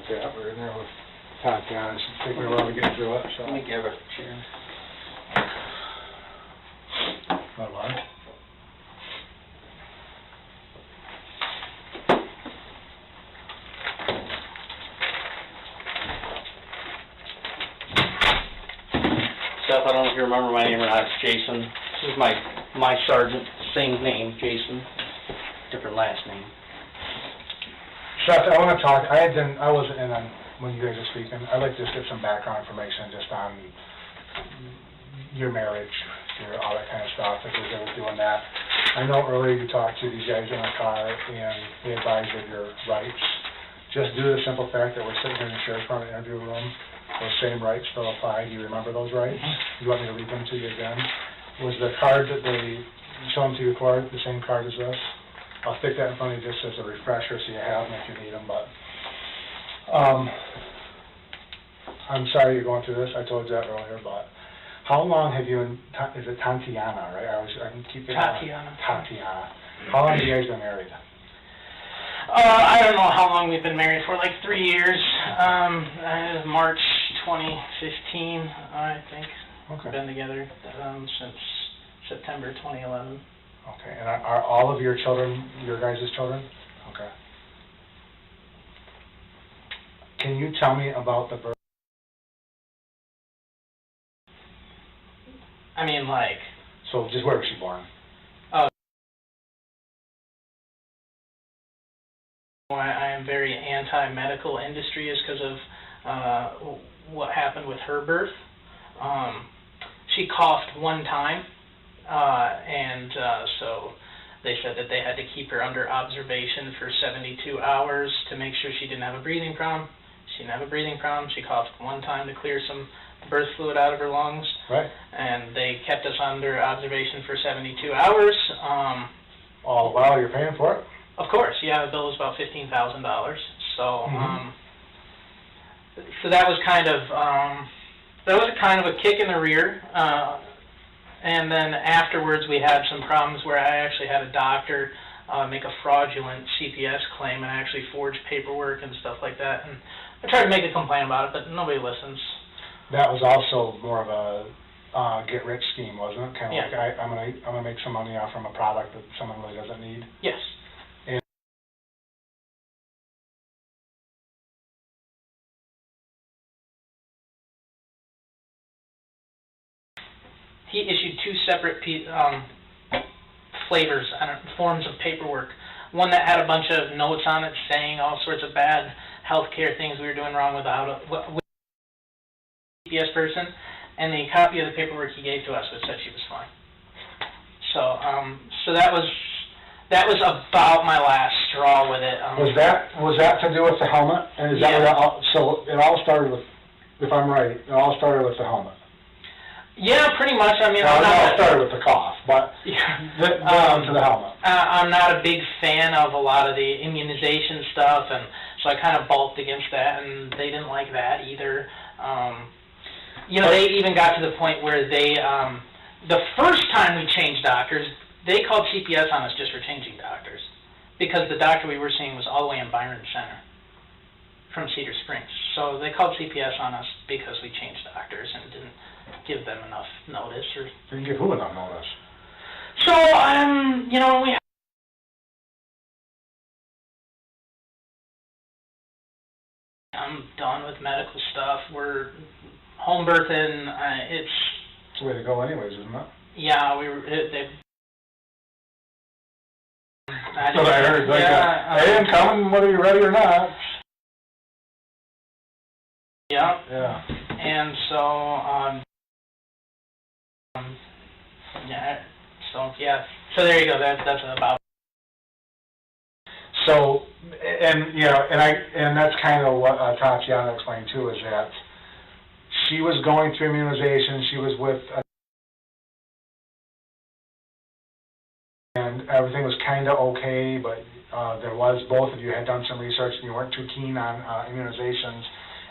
that. We're in there with Tatiana. It should take me a while to get through it. So. Let me give her a chair. Not long. Seth, I don't know if you remember my name or not. It's Jason. This is my sergeant. Same name, Jason. Different last name. Seth, I want to talk. I wasn't in on when you guys were speaking. I'd like to just get some background information just on your marriage, all that kind of stuff, if you're ever doing that. I know earlier you talked to these guys in the car and they advised of your rights. Just due to the simple fact that we're sitting here in the sheriff's department interview room, those same rights still apply. Do you remember those rights? You want me to read them to you again? Was the card that they shown to you before the same card as this? I'll stick that in front of you just as a refresher so you have them if you need them, but I'm sorry you're going through this. I told you that earlier, but how long have you, is it Tatiana, right? I can keep it Tatiana. Tatiana. How long have you guys been married? I don't know how long we've been married for, like 3 years. March 2015, I think. Okay. Been together since September 2011. Okay, and are all of your children your guys' children? Okay. Can you tell me about the birth? I mean, like... So just where was she born? Why I am very anti-medical industry is because of what happened with her birth. She coughed one time, and so they said that they had to keep her under observation for 72 hours to make sure she didn't have a breathing problem. She didn't have a breathing problem. She coughed one time to clear some birth fluid out of her lungs. Right. And they kept us under observation for 72 hours. All the while you're paying for it? Of course, yeah, the bill was about $15,000. So, so that was kind of a kick in the rear. And then afterwards, we had some problems where I actually had a doctor make a fraudulent CPS claim, and I actually forged paperwork and stuff like that. And I tried to make a complaint about it, but nobody listens. That was also more of a get-rich scheme, wasn't it? Kind of Yeah. like I'm gonna make some money off from a product that someone really doesn't need. Yes. He issued two separate forms of paperwork. One that had a bunch of notes on it saying all sorts of bad healthcare things we were doing wrong with a CPS person, and the copy of the paperwork he gave to us that said she was fine. So, so that was about my last straw with it. Was that to do with the helmet? And is that where so it all started with, if I'm right, it all started with the helmet? Yeah, pretty much. I mean, well, it all started with the cough, but to the helmet. I'm not a big fan of a lot of the immunization stuff, and so I kind of balked against that, and they didn't like that either. You know, they even got to the point where they, the first time we changed doctors, they called CPS on us just for changing doctors, because the doctor we were seeing was all the way in Byron Center from Cedar Springs. So they called CPS on us because we changed doctors and didn't give them enough notice. Or didn't give who enough notice? So, you know, I'm done with medical stuff. We're home birthing. It's the way to go anyways, isn't it? Yeah, So I heard, like, hey, I'm coming whether you're ready or not. Yeah. Yeah. And so, yeah. So yeah. So there you go. That's about. So, and you know, and that's kind of what Tatiana explained too, is that she was going through immunization. She was with, and everything was kind of okay, but there was, both of you had done some research and you weren't too keen on immunizations.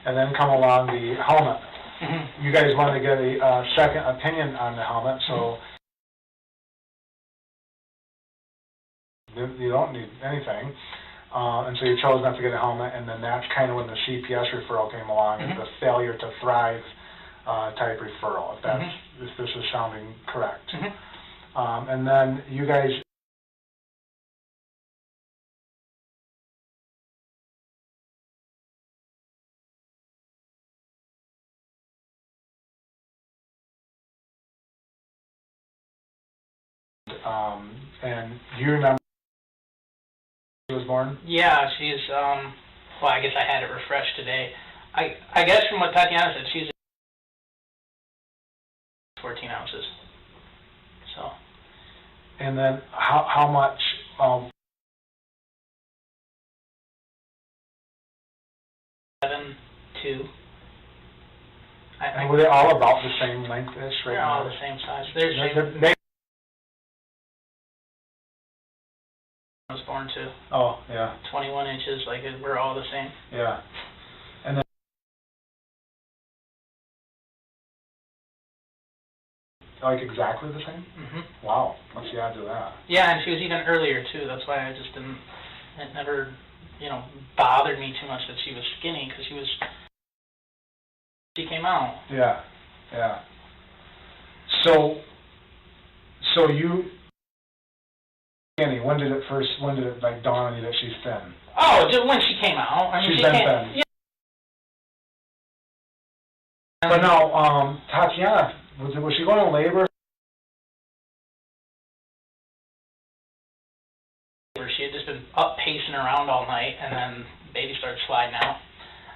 And then come along the helmet. Mm-hmm. You guys wanted to get a second opinion on the helmet, so you don't need anything. and so you chose not to get a helmet, and then that's kind of when the CPS referral came along, and the failure to thrive type referral, if that's, if this is sounding correct. And then you guys, and do you remember when she was born? Yeah, she's, well, I guess I had it refreshed today. I guess from what Tatiana said, she's 14 ounces. So. And then how much, 7, 2. and were they all about the same length-ish right They're now? all the same size. They're They I was born to oh, yeah, 21 inches, like we're all the same. yeah. And then, like exactly the same? Wow, what's the odds of that? Yeah, and she was even earlier too. That's why I just didn't. It never, you know, bothered me too much that she was skinny because she came out. Yeah, yeah. So you, Annie, when did it like dawn on you that she's thin? Oh, just when she came out. I mean, She's she been came. thin. Yeah. But now, Tatiana, was she going to labor? She had just been up pacing around all night, and then baby started sliding out.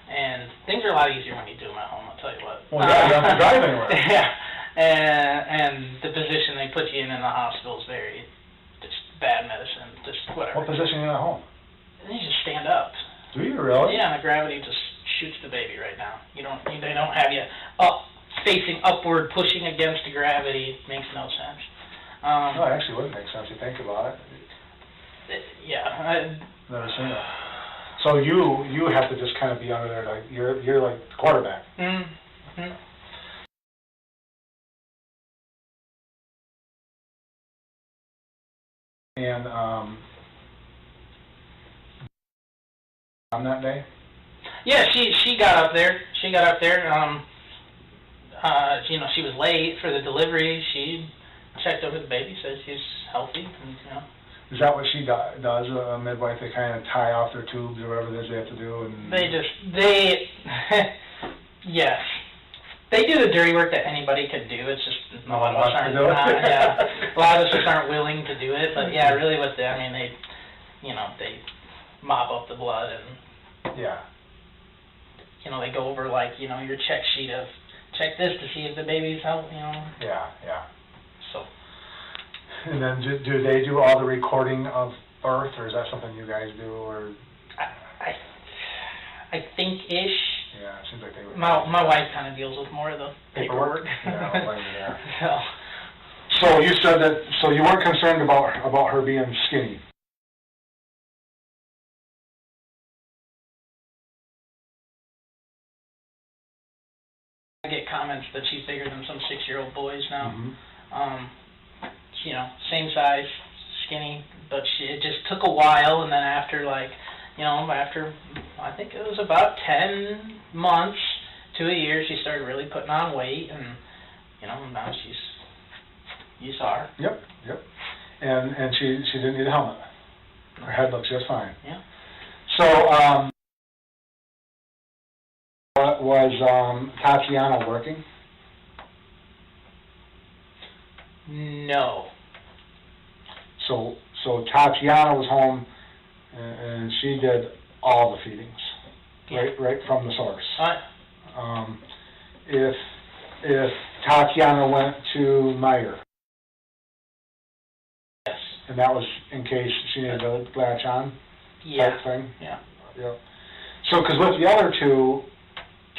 And things are a lot easier when you do them at home, I'll tell you what. Well, yeah, you don't have to drive anywhere. Yeah, and the position they put you in the hospital is very, just bad medicine, just whatever. What position are you at home? And you just stand up. Do you really? Yeah, and the gravity just shoots the baby right now. They don't have you up, facing upward, pushing against the gravity. It makes no sense. No, it actually would make sense if you think about it. Yeah. Never seen it. So you have to just kind of be under there, like you're like the quarterback. Mm-hmm. And on that day. Yeah, she got up there. She got up there. You know, she was late for the delivery. She checked over the baby, said she's healthy, and you know. Is that what she does, a midwife? They kind of tie off their tubes or whatever it is they have to do? And yes. They do the dirty work that anybody could do. It's just a lot of us aren't. Yeah, a lot of us just aren't willing to do it. But yeah, really, what I mean, they mop up the blood and yeah, they go over like your check sheet of check this to see if the baby's healthy. Yeah. So. And then do they do all the recording of birth, or is that something you guys do, or? I think-ish. Yeah, it seems like they would. My wife kind of deals with more of the paperwork. Yeah. So you said that. So you weren't concerned about her being skinny. I get comments that she's bigger than some 6-year-old boys now. Mm-hmm. Same size, skinny, but it just took a while, and then after after I think it was about 10 months to a year, she started really putting on weight, and now you saw her. Yep. And she didn't need a helmet. Her head looks just fine. Yeah. So was Tatiana working? No. So Tatiana was home, and she did all the feedings, right from the source. If Tatiana went to Meyer, yes, and that was in case she needed to latch on, type thing. Yeah. Yep. So, because with the other two,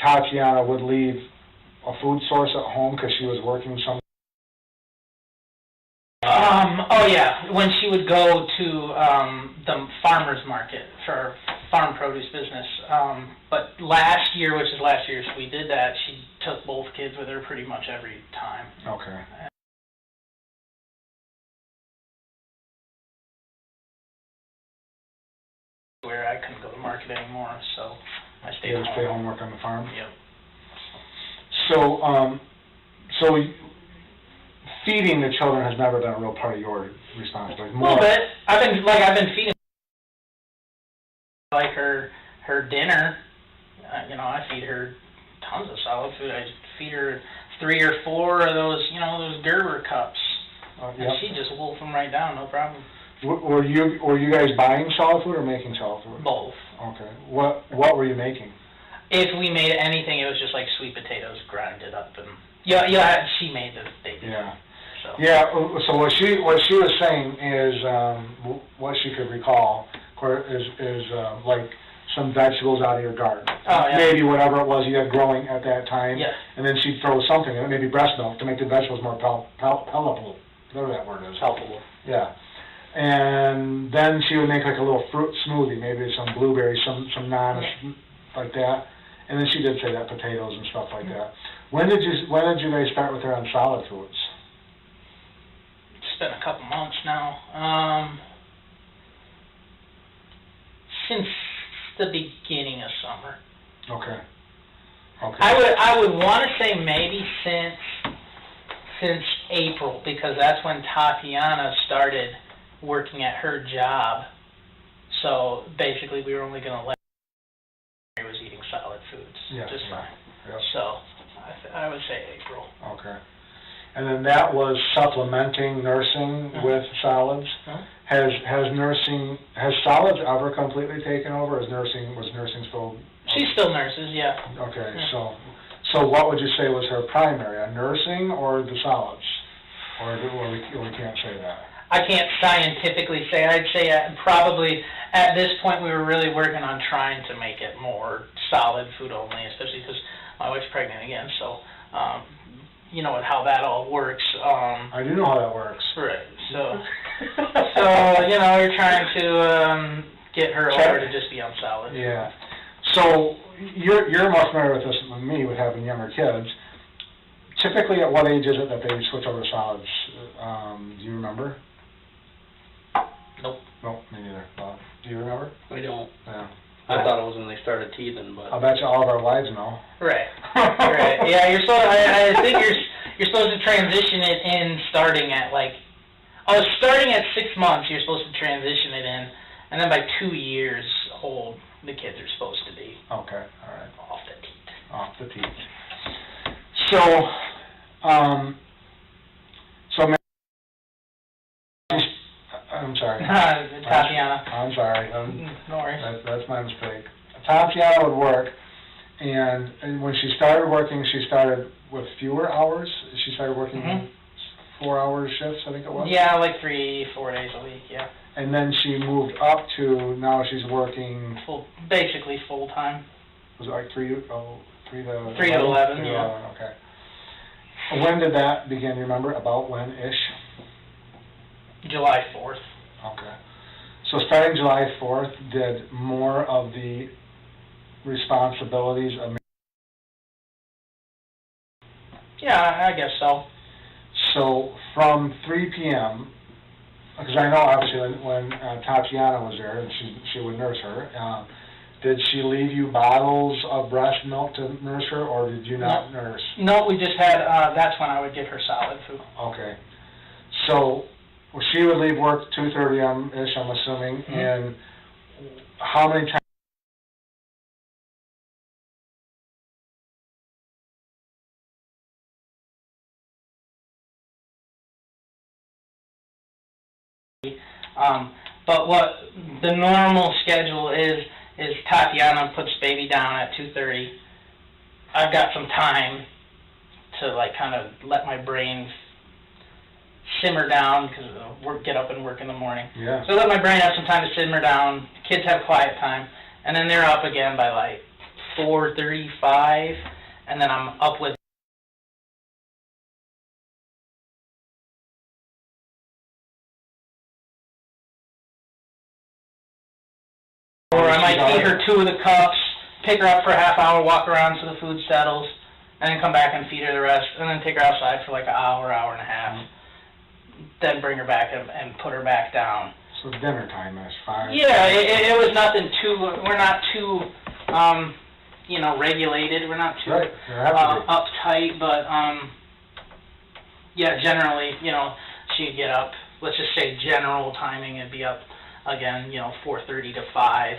Tatiana would leave a food source at home because she was working some. Oh yeah, when she would go to the farmer's market for farm produce business. But last year, we did that. She took both kids with her pretty much every time. Okay. where I couldn't go to market anymore, so I stayed You home. had to stay home, work on the farm? Yep. So feeding the children has never been a real part of your responsibility? A little bit. I've been feeding, like her dinner. I feed her tons of solid food. I feed her 3 or 4 of those, those Gerber cups. Yep. And she just wolf them right down, no problem. Were you guys buying solid food or making solid food? Both. Okay. What were you making? If we made anything, it was just like sweet potatoes grinded up, and she made the bacon. Yeah. So. Yeah. So what she was saying is what she could recall is like some vegetables out of your garden. Oh, yeah. Maybe whatever it was you had growing at that time. Yeah. And then she'd throw something in it, maybe breast milk, to make the vegetables more palatable. Whatever that word is. Palpable. Yeah. And then she would make like a little fruit smoothie, maybe some blueberries, some bananas, like that. And then she did say that, potatoes and stuff like that. When did you guys start with her on solid foods? It's been a couple months now. Since the beginning of summer. Okay. I would want to say maybe since April, because that's when Tatiana started working at her job. So basically, we were only going to let her was eating solid foods just fine. Yep. So I would say April. Okay. And then that was supplementing nursing with solids. Has solids ever completely taken over? Was nursing still? She still nurses, yeah. Okay, Yeah. so what would you say was her primary, nursing or the solids? Or we can't say that? I can't scientifically say. I'd say probably at this point we were really working on trying to make it more solid food only, especially because my wife's pregnant again. So, you know how that all works. I do know how that works. Right. So you're trying to get her over to just be on solid. Yeah. So you're more familiar with this than me, with having younger kids. Typically, at what age is it that they switch over to solids? Do you remember? Nope. Nope, me neither. Do you remember? I don't. Yeah. I thought it was when they started teething, but... I'll bet you all of our wives know. Right. Right. Yeah, you're supposed. I think you're supposed to transition it in starting at starting at 6 months. You're supposed to transition it in, and then by 2 years old, the kids are supposed to be Okay. All right. off the teat. Off the teeth. So, I'm sorry. Tatiana. I'm sorry. No worries. That's my mistake. Tatiana would work, and when she started working, she started with fewer hours. She started working 4-hour shifts, I think it was. Yeah, like 3-4 days a week. Yeah. And then she moved up to, now she's working. Basically full time. Was it like 3 to 11? 3 to 11, yeah. 11, okay. When did that begin? You remember about when-ish? July 4th. Okay. So starting July 4th, did more of the responsibilities of... Yeah, I guess so. So from 3 p.m., because I know obviously when Tatiana was there and she would nurse her, did she leave you bottles of breast milk to nurse her, or did you not nurse? No, we just had, that's when I would give her solid food. Okay. So she would leave work 2:30 ish, I'm assuming, and how many times? But what the normal schedule is Tatiana puts baby down at 2:30. I've got some time to kind of let my brain simmer down, because get up and work in the morning. Yeah. So let my brain have some time to simmer down. Kids have quiet time, and then they're up again by 4:35, and then I'm up with. Or I might feed her 2 of the cups, pick her up for a half hour, walk around so the food settles, and then come back and feed her the rest, and then take her outside for an hour, hour and a half. Then bring her back and put her back down. So dinner time-ish, 5? Yeah, it was nothing too, we're not too, you know, regulated, we're not too Right, you have to be. uptight, but, yeah, generally, you know, she'd get up, let's just say general timing, it'd be up again, you know, 4:30 to 5.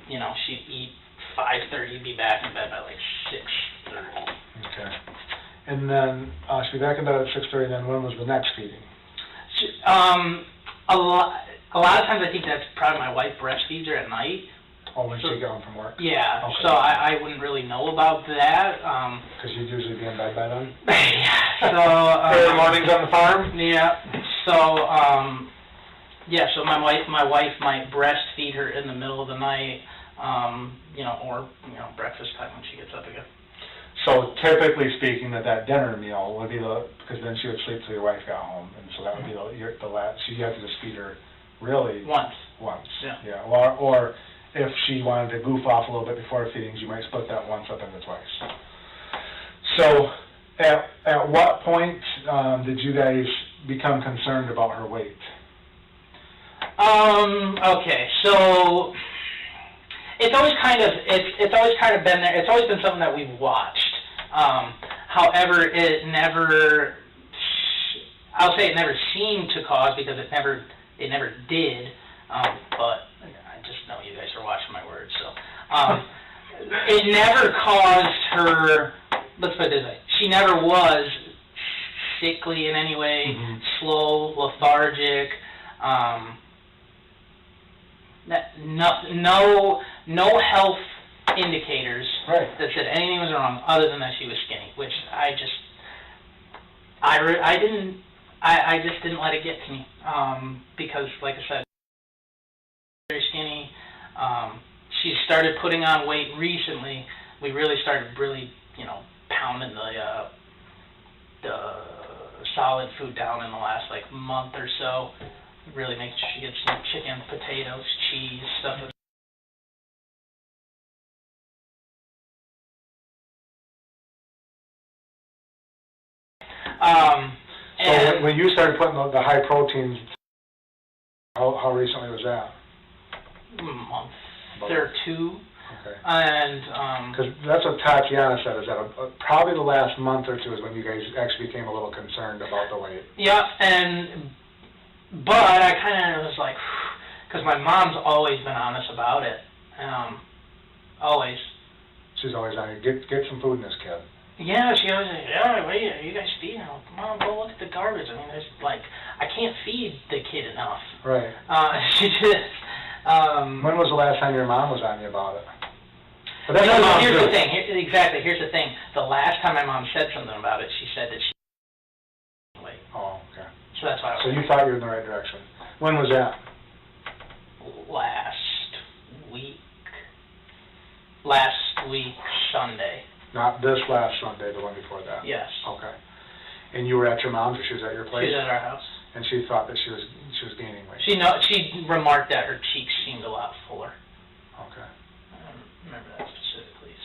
You know, she'd eat 5:30, be back in bed by like 6:30. Okay. And then, she'd be back in bed at 6:30, then when was the next feeding? A lot of times I think that's probably my wife breastfeeds her at night. Oh, when she got home from work? Yeah, Okay. so I wouldn't really know about that. Because you'd usually be in bed by then? So Early mornings on the farm? Yeah. So yeah. So my wife might breastfeed her in the middle of the night. You know, or breakfast time when she gets up again. So typically speaking, that dinner meal would be because then she would sleep till your wife got home, and so that would be the last. So you have to just feed her really Once. Yeah. Or if she wanted to goof off a little bit before feedings, you might split that once up into twice. So at what point did you guys become concerned about her weight? Okay, so it's always kind of been there. It's always been something that we've watched. However, it never seemed to cause, because it never did. But I just know you guys are watching my words, so it never caused her. Let's put it this way: she never was sickly in any way, slow, lethargic. No health indicators that said anything was wrong, other than that she was skinny, which I just didn't let it get to me, because, like I said, very skinny. She started putting on weight recently. We really started pounding the solid food down in the last month or so. Really making sure she gets some chicken, potatoes, cheese, stuff like that. So when you started putting the high proteins, how recently was that? A month or two. Okay. And because that's what Tatiana said, is that probably the last month or two is when you guys actually became a little concerned about the weight. Yeah, but I kind of was like, because my mom's always been honest about it. Always. She's always on you. Get some food in this kid. Yeah, she always says, yeah, what are you guys feeding her? Mom, go look at the garbage. I mean, I can't feed the kid enough. Right. She just, when was the last time your mom was on you about it? But that's here's the thing. Here's the thing. The last time my mom said something about it, she said that she weight. Oh, okay. So that's why. So you thought you were in the right direction. When was that? Last week, Sunday. Not this last Sunday, the one before that? Yes. Okay. And you were at your mom's, or she was at your place? She was at our house. And she thought that she was gaining weight? She remarked that her cheeks seemed a lot fuller. Okay. I don't remember that specifically,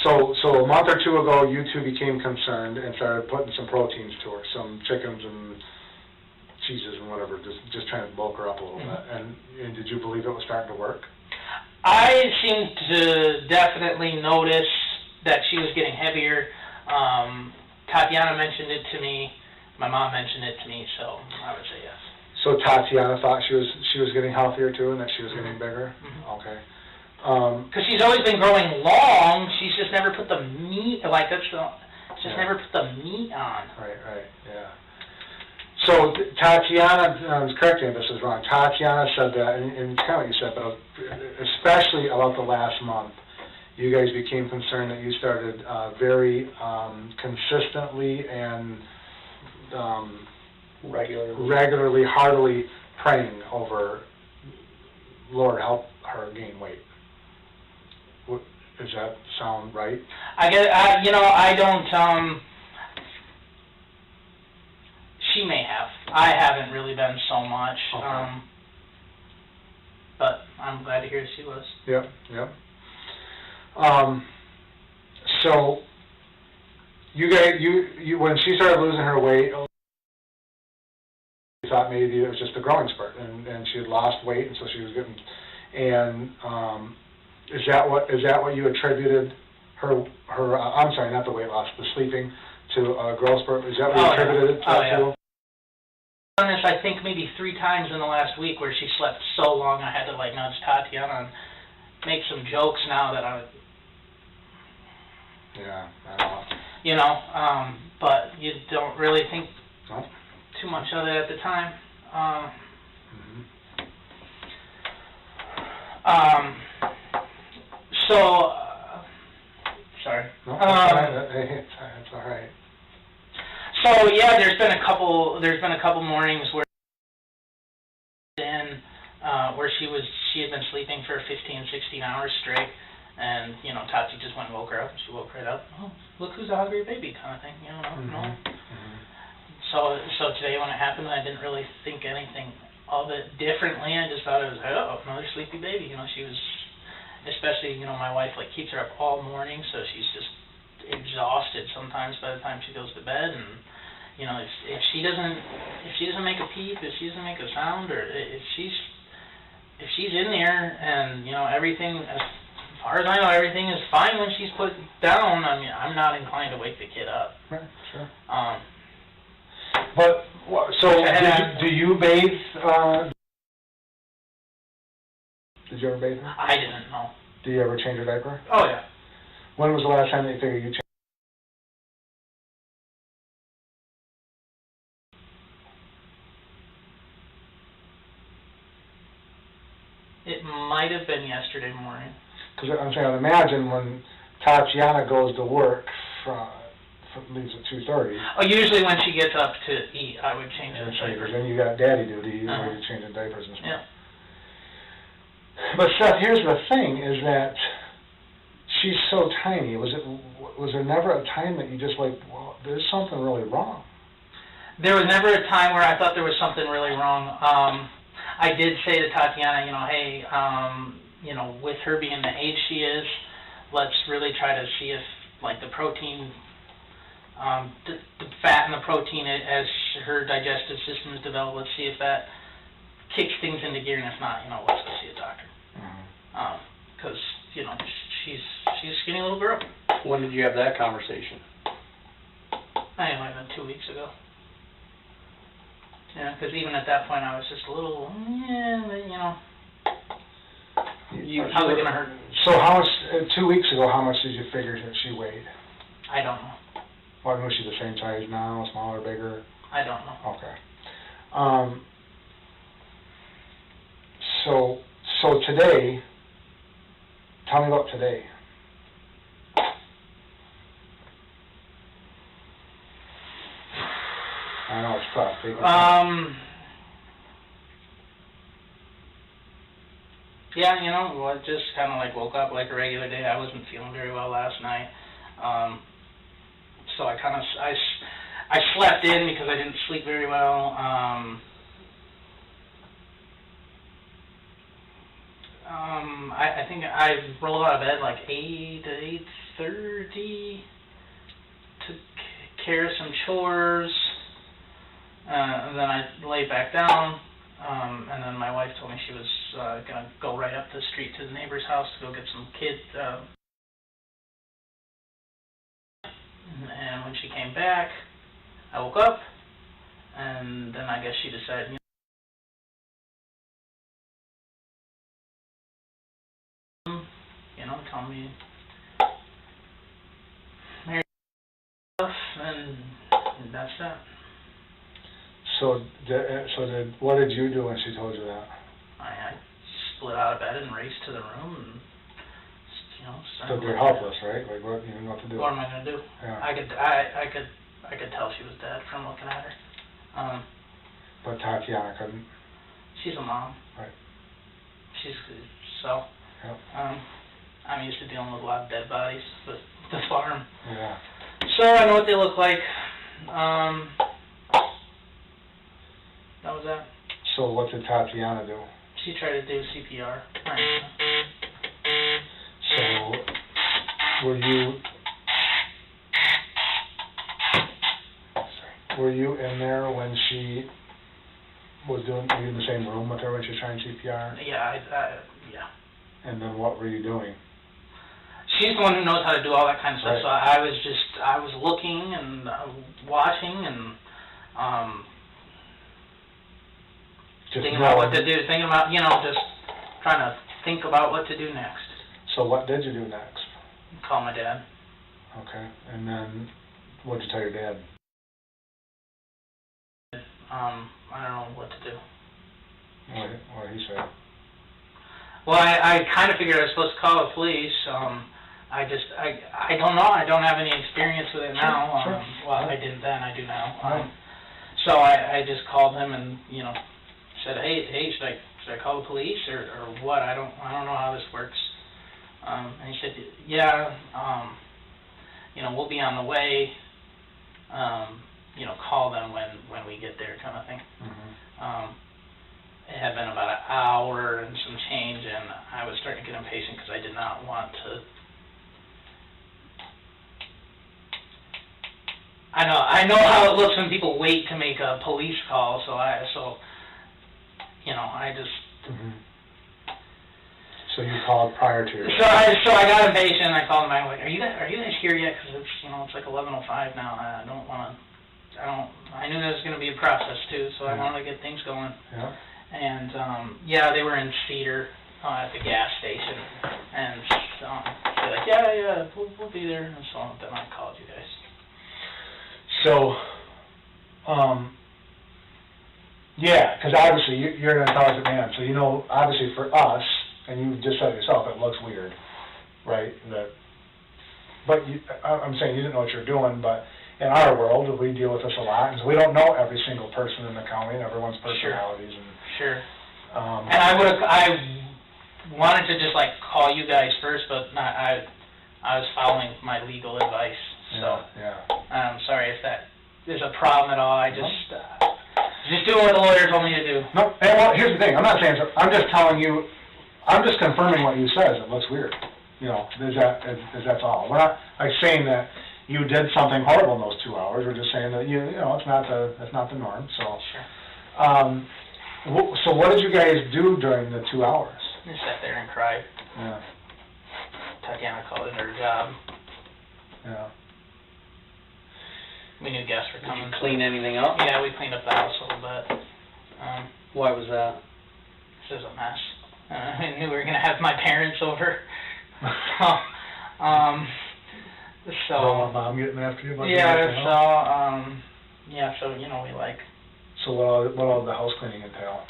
So a month or two ago, you two became concerned and started putting some proteins to her, some chickens and cheeses and whatever, just trying to bulk her up a little bit. And did you believe it was starting to work? I seemed to definitely notice that she was getting heavier. Tatiana mentioned it to me. My mom mentioned it to me, so I would say yes. So Tatiana thought she was getting healthier too, and that she was getting bigger? Okay. Because she's always been growing long, she's just never put the meat, never put the meat on. Right, yeah. So Tatiana, correct me if this is wrong, Tatiana said that, and kind of what you said, but especially about the last month, you guys became concerned that you started very consistently and regularly, heartily praying over, Lord, help her gain weight. Does that sound right? I don't, she may have. I haven't really been so much. Okay. But I'm glad to hear she was. Yep. So you guys, you when she started losing her weight, thought maybe it was just a growing spurt, and she had lost weight, and so she was getting, and, is that what you attributed her, I'm sorry, not the weight loss, the sleeping, to a growth spurt? Is that what you attributed it to? Yeah. Done this, I think, maybe 3 times in the last week where she slept so long I had to, like, nudge Tatiana and make some jokes now that Yeah, I know. you know, but you don't really think No? too much of it at the time. Sorry. No, that's all right. It's all right. So yeah, there's been a couple mornings where where she had been sleeping for 15, 16 hours straight, and you know, Tati just went and woke her up, and she woke right up. Oh, look who's a hungry baby, kind of thing, you know. So today when it happened, I didn't really think anything of it differently. I just thought it was, oh, another sleepy baby. You know, she was, especially, you know, my wife like keeps her up all morning, so she's just exhausted sometimes by the time she goes to bed. And you know, if she doesn't make a peep, if she doesn't make a sound, or if she's in there and you know everything, as far as I know, everything is fine when she's put down. I mean, I'm not inclined to wake the kid up. Right, sure. But so do you bathe? Did you ever bathe her? I didn't know. Do you ever change her diaper? Oh yeah. When was the last time that you figured you changed? It might have been yesterday morning. Because I'm saying, I'd imagine when Tatiana goes to work leaves at 2:30. Oh, usually when she gets up to eat, I would change her diaper. Because then you got daddy duty, where you're changing diapers and stuff. Yeah. But Seth, here's the thing: is that she's so tiny. Was there never a time that you just like, well, there's something really wrong? There was never a time where I thought there was something really wrong. I did say to Tatiana, you know, hey, you know, with her being the age she is, let's really try to see if, like, the protein, the fat and the protein, as her digestive system is developed, let's see if that kicks things into gear, and if not, you know, let's go see a doctor. Because, you know, she's a skinny little girl. When did you have that conversation? I think it might have been 2 weeks ago. Yeah, because even at that point, I was just a little, you know, how's it going to hurt? So how much, 2 weeks ago, how much did you figure that she weighed? I don't know. Well, was she the same size now, smaller, bigger? I don't know. Okay. So today, tell me about today. I know it's tough. Yeah, you know, I just kind of like woke up like a regular day. I wasn't feeling very well last night. So I kind of, I slept in because I didn't sleep very well. I think I rolled out of bed like 8 to 8:30, took care of some chores, and then I laid back down, and then my wife told me she was going to go right up the street to the neighbor's house to go get some kids. And when she came back, I woke up, and then I guess she decided, you know, tell me Mary stuff, and that's that. So what did you do when she told you that? I split out of bed and raced to the room, and you know, So you're helpless, right? Like, what, you didn't know what to do. What am I gonna do? Yeah. I could tell she was dead from looking at her. But Tatiana couldn't. She's a mom. Right. So. Yep. I'm used to dealing with a lot of dead bodies with the farm. Yeah. So I know what they look like. That was that. So what did Tatiana do? She tried to do CPR. So were you in there when she was doing, were you in the same room with her when she was trying CPR? Yeah, yeah. And then what were you doing? She's the one who knows how to do all that kind of stuff, Right. so I was looking and watching and, Just thinking about what to knowing. do, thinking about, just trying to think about what to do next. So what did you do next? Call my dad. Okay, and then what'd you tell your dad? I don't know what to do. What did he say? Well, I kind of figured I was supposed to call the police. I don't know. I don't have any experience with it now. Sure. Well, I didn't then. I do now. So I just called him and said, hey, should I call the police or what? I don't know how this works. And he said, yeah, we'll be on the way. Call them when we get there, kind of thing. Mm-hmm. It had been about an hour and some change, and I was starting to get impatient because I did not want to. I know how it looks when people wait to make a police call, so I just. Mm-hmm. So you called prior to your... So I got impatient. I called them. I'm like, are you guys here yet? Because it's like 11:05 now. I knew there was going to be a process too, so I wanted to get things going. Yeah. And they were in Cedar at the gas station, and they're like, yeah, we'll be there. And so then I called you guys. So, yeah, because obviously you're an intelligent man, so obviously for us, and you just said it yourself, it looks weird, right? But I'm saying you didn't know what you're doing, but in our world, we deal with this a lot, and so we don't know every single person in the county and everyone's personalities. Sure. And I wanted to just call you guys first, but I was following my legal advice. So I'm sorry if that is a problem at all. I just doing what the lawyer told me to do. No, and well, here's the thing. I'm not saying so. I'm just telling you. I'm just confirming what you said. It looks weird. That's all. We're not saying that you did something horrible in those 2 hours. We're just saying that that's not the norm. So. Sure. So what did you guys do during the 2 hours? Just sat there and cried. Yeah. Tatiana called it her job. Yeah. We knew guests were coming. Did you clean anything up? Yeah, we cleaned up the house a little bit. Why was that? This is a mess. I knew we were going to have my parents over. So Mom getting after you? we like... So what all the house cleaning entail?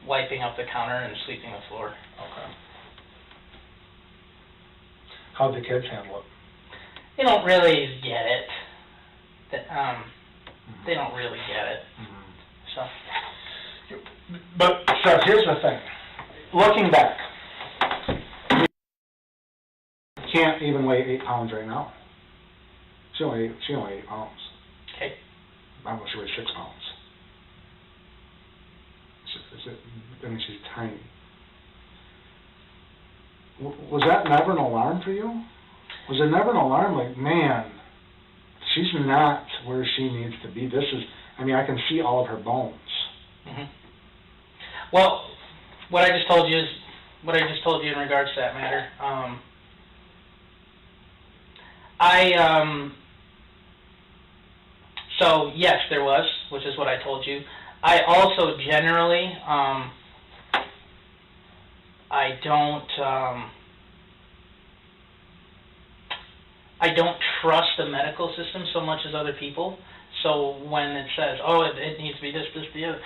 Wiping up the counter and sweeping the floor. Okay. How'd the kids handle it? They don't really get it. They don't really get it. Mm-hmm. So. But, Seth, here's the thing. Looking back, you can't even weigh 8 pounds right now. She only 8 pounds. Okay. I don't know, she weighs 6 pounds. She's tiny. Was that never an alarm for you? Was there never an alarm like, man, she's not where she needs to be? I can see all of her bones. Mm-hmm. Well, what I just told you in regards to that matter. So yes, there was, which is what I told you. I also generally, I don't trust the medical system so much as other people. So when it says, oh, it needs to be this, the other,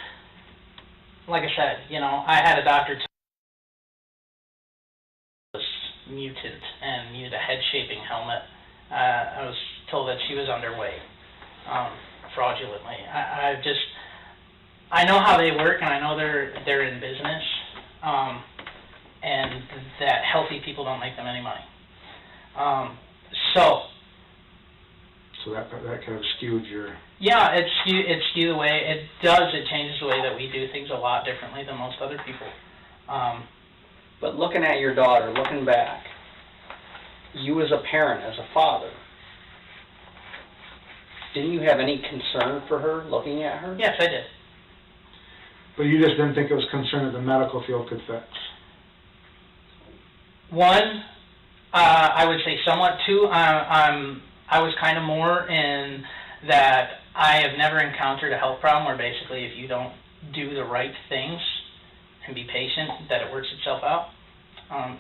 like I said, I had a doctor tell me she was mutant and needed a head-shaping helmet. I was told that she was underweight, fraudulently. I know how they work, and I know they're in business, and that healthy people don't make them any money. So that kind of skewed your... Yeah, it skewed the way, it changes the way that we do things a lot differently than most other people. But looking at your daughter, looking back, you as a parent, as a father, didn't you have any concern for her, looking at her? Yes, I did. But you just didn't think it was concerned that the medical field could fix? One, I would say somewhat. Two, I was kind of more in that I have never encountered a health problem where basically if you don't do the right things and be patient, that it works itself out,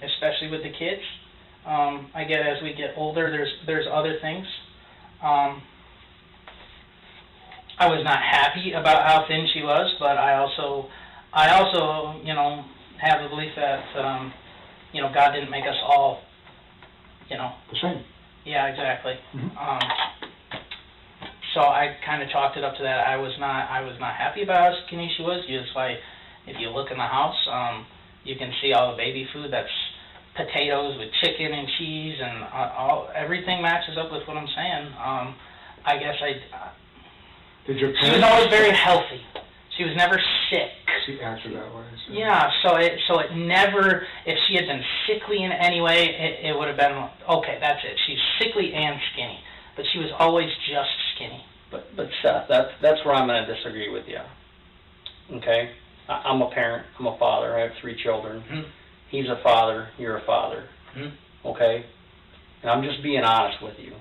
especially with the kids. I get as we get older, there's other things. I was not happy about how thin she was, but I also, you know, have the belief that, you know, God didn't make us all, you know. The same. Yeah, exactly. Mm-hmm. So I kind of chalked it up to that. I was not happy about how skinny she was. Just like, if you look in the house, you can see all the baby food. That's potatoes with chicken and cheese, and everything matches up with what I'm saying. I guess Did your she was always very healthy. She was never sick. She acted that way. So. Yeah, so it never, if she had been sickly in any way, it would have been, okay, that's it. She's sickly and skinny. But she was always just skinny. But Seth, that's where I'm going to disagree with you. Okay? I'm a parent. I'm a father. I have 3 children. Mm-hmm. He's a father. You're a father. Mm-hmm. Okay? And I'm just being honest with you.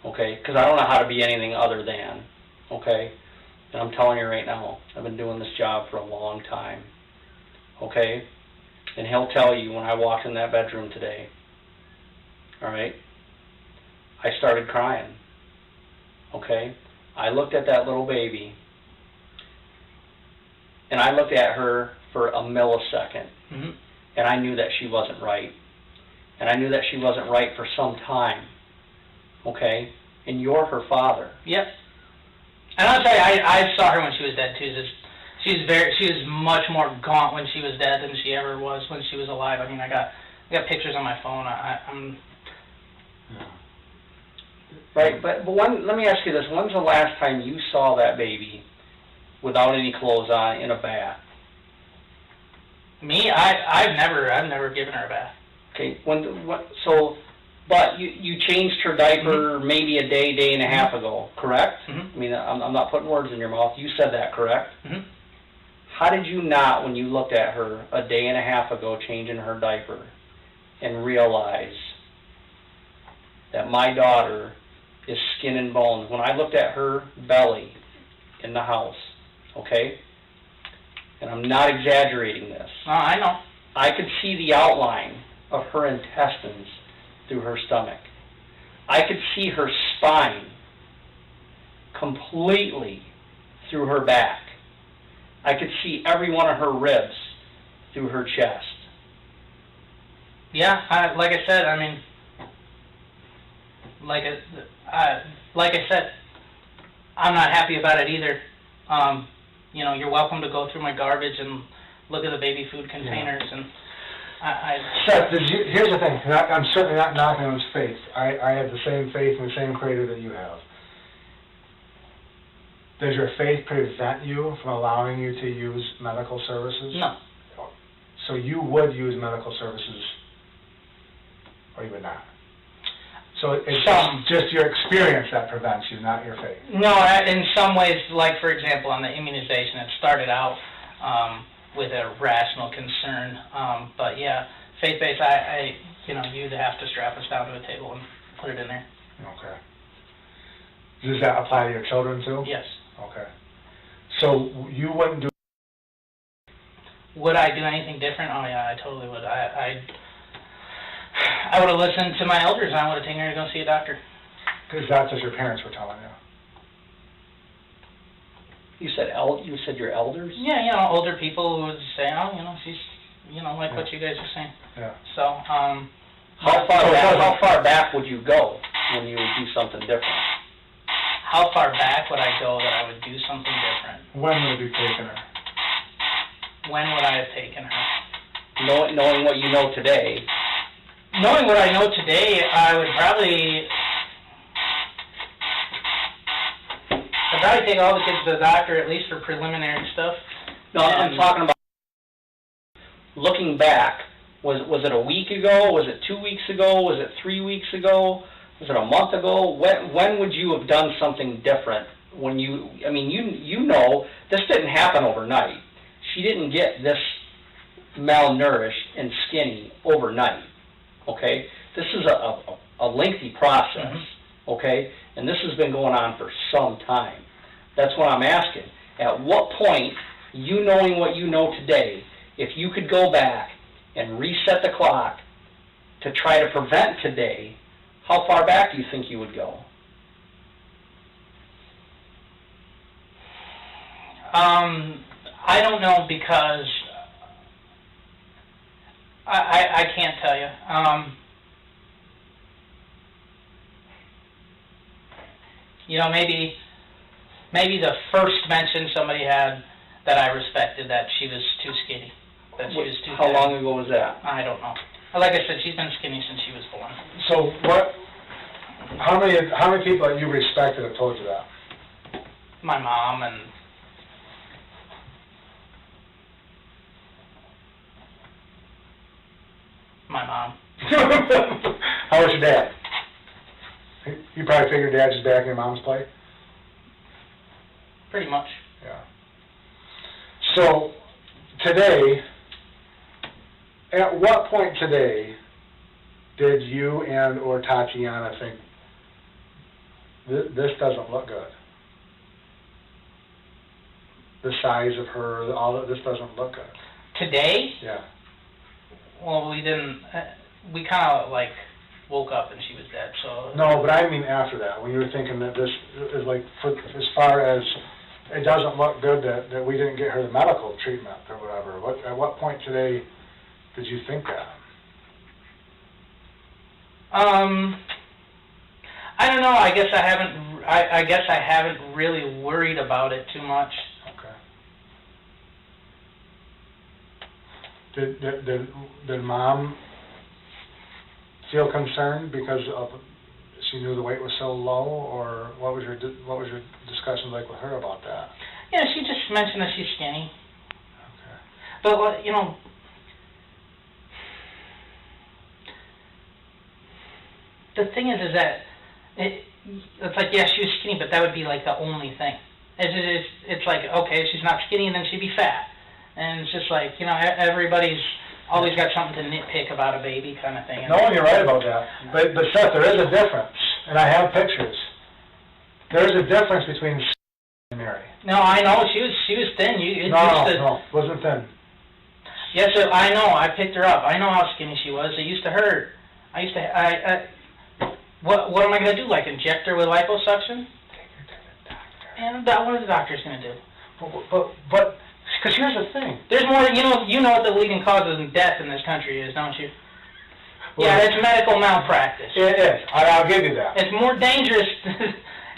Okay? Because I don't know how to be anything other than. Okay? And I'm telling you right now, I've been doing this job for a long time. Okay? And he'll tell you when I walked in that bedroom today, all right, I started crying. Okay? I looked at that little baby, and I looked at her for a millisecond, Mm-hmm. and I knew that she wasn't right. And I knew that she wasn't right for some time. Okay? And you're her father. Yep. And I'll tell you, I saw her when she was dead too. She was much more gaunt when she was dead than she ever was when she was alive. I mean, I got pictures on my phone. I'm. Yeah. Right, but let me ask you this: when's the last time you saw that baby without any clothes on in a bath? Me, I've never given her a bath. Okay, but you changed her diaper maybe a day and a half ago, correct? Mm-hmm. I mean, I'm not putting words in your mouth. You said that, correct? Mm-hmm. How did you not, when you looked at her a day and a half ago changing her diaper, and realize that my daughter is skin and bones? When I looked at her belly in the house, okay, and I'm not exaggerating this. Oh, I know. I could see the outline of her intestines through her stomach. I could see her spine completely through her back. I could see every one of her ribs through her chest. Yeah, like I said, I mean, like I said, I'm not happy about it either. You know, you're welcome to go through my garbage and look at the baby food containers, and Seth, here's the thing. I'm certainly not knocking on his faith. I have the same faith in the same Creator that you have. Does your faith prevent you from allowing you to use medical services? No. So you would use medical services, or you would not? So it's just your experience that prevents you, not your faith. No, in some ways, like for example, on the immunization, it started out with a rational concern, but yeah, faith-based, you'd have to strap us down to a table and put it in there. Okay. Does that apply to your children too? Yes. Okay. So you wouldn't do... Would I do anything different? Oh yeah, I totally would. I would have listened to my elders, and I would have taken her to go see a doctor. Because that's what your parents were telling you. You said your elders? Yeah, older people who would say, oh, she's, like what you guys are saying. Yeah. So, how far back would you go when you would do something different? How far back would I go that I would do something different? When would you take her? When would I have taken her? Knowing what you know today. Knowing what I know today, I would probably take all the kids to the doctor, at least for preliminary stuff. No, I'm talking about looking back. Was it a week ago? Was it 2 weeks ago? Was it 3 weeks ago? Was it a month ago? When would you have done something different? When you know, this didn't happen overnight. she didn't get this malnourished and skinny overnight, okay? This is a lengthy process, okay? And this has been going on for some time. That's what I'm asking. At what point, you knowing what you know today, if you could go back and reset the clock to try to prevent today, how far back do you think you would go? I don't know, because I can't tell you. You know, maybe the first mention somebody had that I respected, that she was too skinny, that she was too How thin. long ago was that? I don't know. Like I said, she's been skinny since she was born. So how many people that you respected have told you that? My mom and my mom. How was your dad? You probably figured Dad's just back in your mom's plate? Pretty much. Yeah. So, today, at what point today did you and or Tatiana think, this doesn't look good? The size of her, all of this doesn't look good. Today? Yeah. Well, we didn't, we kind of like woke up and she was dead, so. No, but I mean after that, when you were thinking that this is like, as far as it doesn't look good that we didn't get her the medical treatment or whatever, at what point today did you think that? I don't know, I guess I haven't really worried about it too much. Okay. Did Mom feel concerned because of she knew the weight was so low, or what was your discussion like with her about that? Yeah, she just mentioned that she's skinny. Okay. But you know, the thing is that it's like, yeah, she was skinny, but that would be like the only thing. It's like, okay, she's not skinny, and then she'd be fat, and it's just like, you know, everybody's always got something to nitpick about a baby kind of thing. No, you're right about that. But Seth, there is a difference, and I have pictures. There is a difference between and Mary. No, I know she was thin. No, wasn't thin. Yes, I know. I picked her up. I know how skinny she was. It used to hurt. What am I going to do? Like inject her with liposuction? Take her to the doctor. And what are the doctors going to do? But because here's the thing. There's more. You know what the leading cause of death in this country is, don't you? Well, yeah, it's medical malpractice. It is. I'll give you that. It's more dangerous.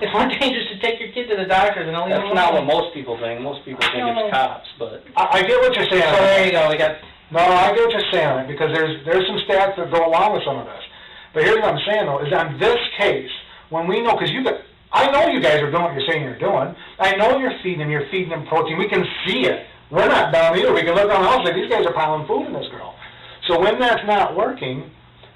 It's more dangerous to take your kid to the doctors and leave them alone. That's not what most people think. Most people think it's cops, but I get what you're saying. So there you go. No, I get what you're saying on it, because there's some stats that go along with some of this. But here's what I'm saying though, is on this case, when we know, because I know you guys are doing what you're saying you're doing. I know you're feeding them protein. We can see it. We're not dumb either. We can look around the house like these guys are piling food in this girl. So when that's not working,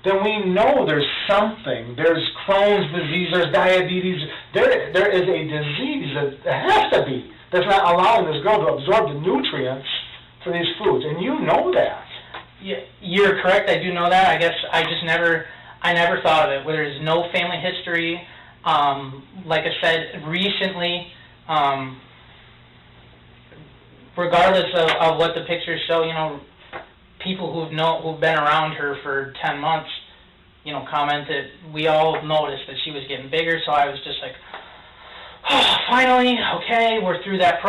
then we know there's something. There's Crohn's disease, there's diabetes. There is a disease that has to be that's not allowing this girl to absorb the nutrients for these foods, and you know that. Yeah, you're correct. I do know that. I guess I never thought of it. Where there's no family history. Like I said, recently, regardless of what the pictures show, you know, people who've been around her for 10 months, you know, commented. We all noticed that she was getting bigger. So I was just like, oh, finally, okay, we're through that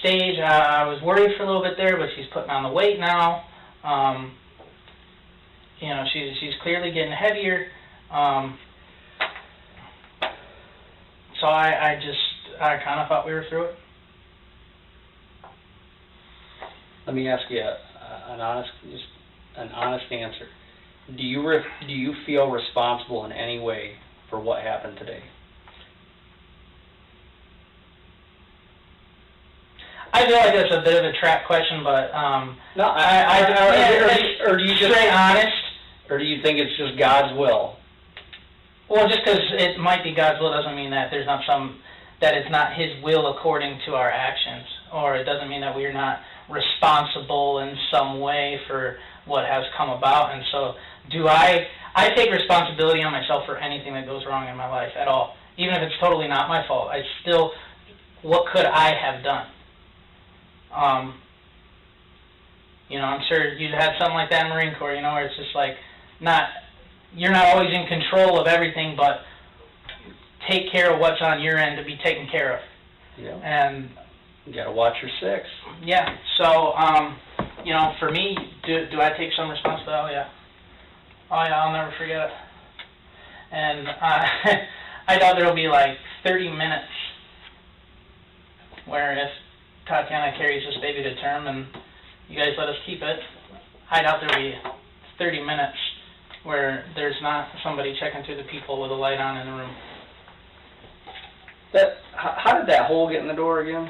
stage. I was worried for a little bit there, but she's putting on the weight now. You know, she's clearly getting heavier. So I kind of thought we were through it. let me ask you an honest answer. Do you feel responsible in any way for what happened today? I feel like that's a bit of a trap question, but no. Or do you just stay honest? Or do you think it's just God's will? Well, just because it might be God's will doesn't mean that there's not that it's not His will according to our actions. or it doesn't mean that we're not responsible in some way for what has come about. And so I take responsibility on myself for anything that goes wrong in my life at all. Even if it's totally not my fault, what could I have done? I'm sure you've had something like that in Marine Corps, where it's just like, you're not always in control of everything, but take care of what's on your end to be taken care of. Yeah. And you gotta watch your six. Yeah. So, for me, do I take some responsibility? Oh yeah, I'll never forget it. And I doubt there'll be like 30 minutes where if Tatiana carries this baby to term and you guys let us keep it, I doubt there'll be 30 minutes where there's not somebody checking through the peephole with a light on in the room. How did that hole get in the door again?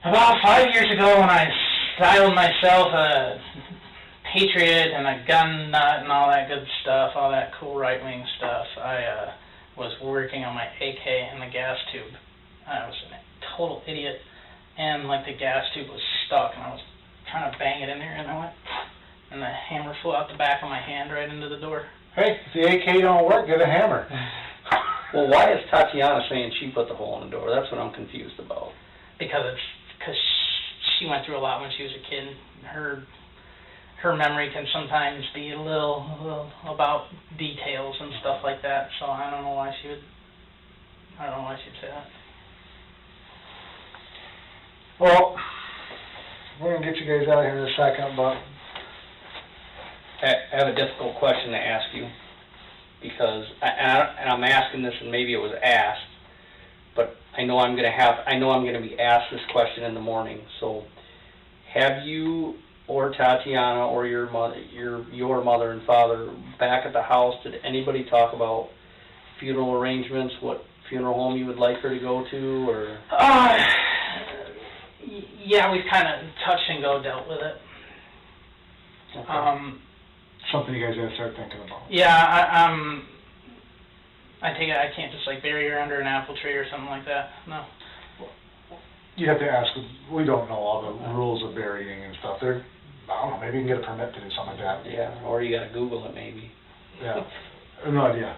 About 5 years ago, when I styled myself a patriot and a gun nut and all that good stuff, all that cool right-wing stuff, I was working on my AK in the gas tube. I was a total idiot, and the gas tube was stuck, and I was trying to bang it in there, and the hammer flew out the back of my hand right into the door. Hey, if the AK don't work, get a hammer. Well, why is Tatiana saying she put the hole in the door? That's what I'm confused about. Because she went through a lot when she was a kid. Her memory can sometimes be a little about details and stuff like that. So I don't know why she'd say that. Well, we're going to get you guys out of here in a second, but I have a difficult question to ask you, because I'm asking this, and maybe it was asked, but I know I'm going to be asked this question in the morning. So, have you or Tatiana or your mother and father back at the house, did anybody talk about funeral arrangements, what funeral home you would like her to go to, or? Yeah, we've kind of touch and go dealt with it. Okay. something you guys got to start thinking about. Yeah, I take it I can't just bury her under an apple tree or something like that. No. You have to ask. We don't know all the rules of burying and stuff. I don't know. Maybe you can get a permit to do something like that. Yeah, or you got to Google it maybe. Yeah. No idea.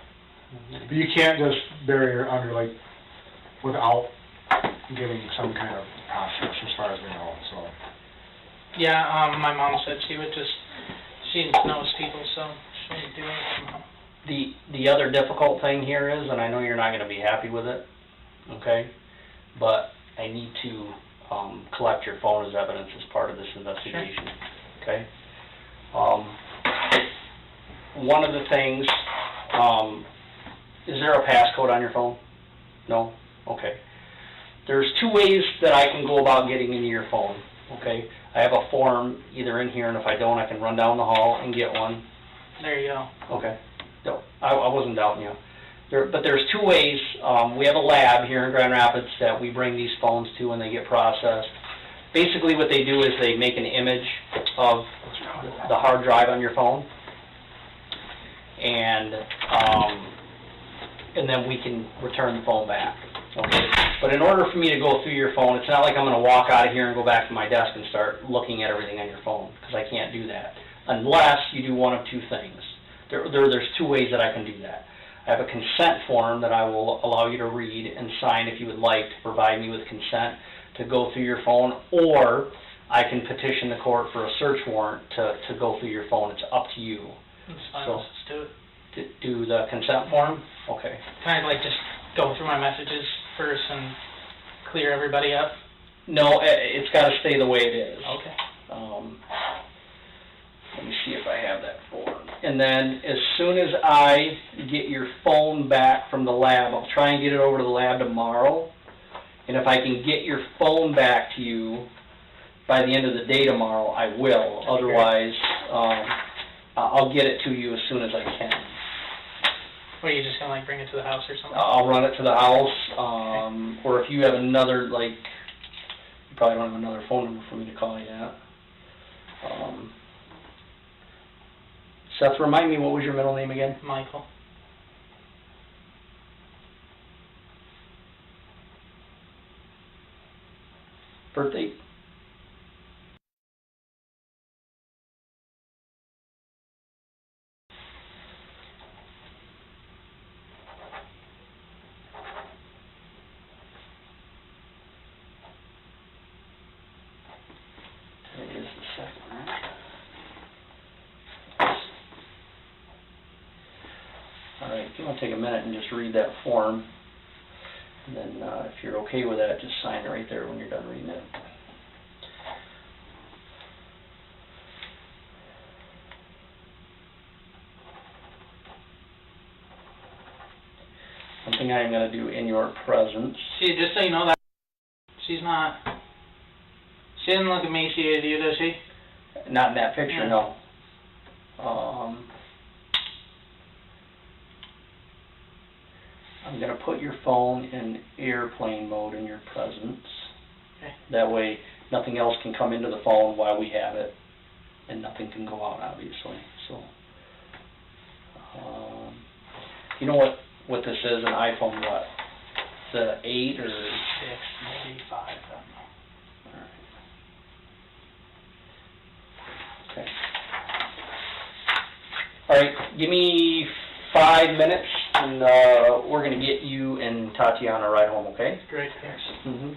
But you can't just bury her under without getting some kind of process, as far as we know. So. Yeah, my mom said she knows people, so she would do it. The other difficult thing here is, and I know you're not going to be happy with it, okay, but I need to collect your phone as evidence as part of this investigation, sure. Okay? One of the things, is there a passcode on your phone? No? Okay. There's two ways that I can go about getting into your phone, okay? I have a form either in here, and if I don't, I can run down the hall and get one. There you go. Okay. No, I wasn't doubting you. But there's two ways. We have a lab here in Grand Rapids that we bring these phones to and they get processed. Basically what they do is they make an image of the hard drive on your phone, and then we can return the phone back. Okay. But in order for me to go through your phone, it's not like I'm going to walk out of here and go back to my desk and start looking at everything on your phone, because I can't do that unless you do one of two things. There's two ways that I can do that. I have a consent form that I will allow you to read and sign if you would like to provide me with consent to go through your phone, or I can petition the court for a search warrant to go through your phone. It's up to you. That's fine. So, Let's do it. Do the consent form? Okay. Can I just go through my messages first and clear everybody up? No, it's got to stay the way it is. Okay. Let me see if I have that form. And then as soon as I get your phone back from the lab, I'll try and get it over to the lab tomorrow. And if I can get your phone back to you by the end of the day tomorrow, I will. Otherwise, I'll get it to you as soon as I can. Or are you just going to bring it to the house or something? I'll run it to the house. Or if you have another, you probably don't have another phone number for me to call you at. Seth, remind me, what was your middle name again? Michael. birthday? Today is the 2nd, right? All right, if you want to take a minute and just read that form, and then if you're okay with that, just sign it right there when you're done reading it. One thing I am going to do in your presence. See, just so you know that she's not. She didn't look emaciated to you, does she? Not in that picture, Yeah. no. I'm going to put your phone in airplane mode in your presence. Okay. That way, nothing else can come into the phone while we have it, and nothing can go out, obviously. So, you know what this is? An iPhone what? The 8 or 6, maybe 5. I don't know. Okay. All right, give me 5 minutes, and we're going to get you and Tatiana right home, okay? Great, thanks. Mm-hmm.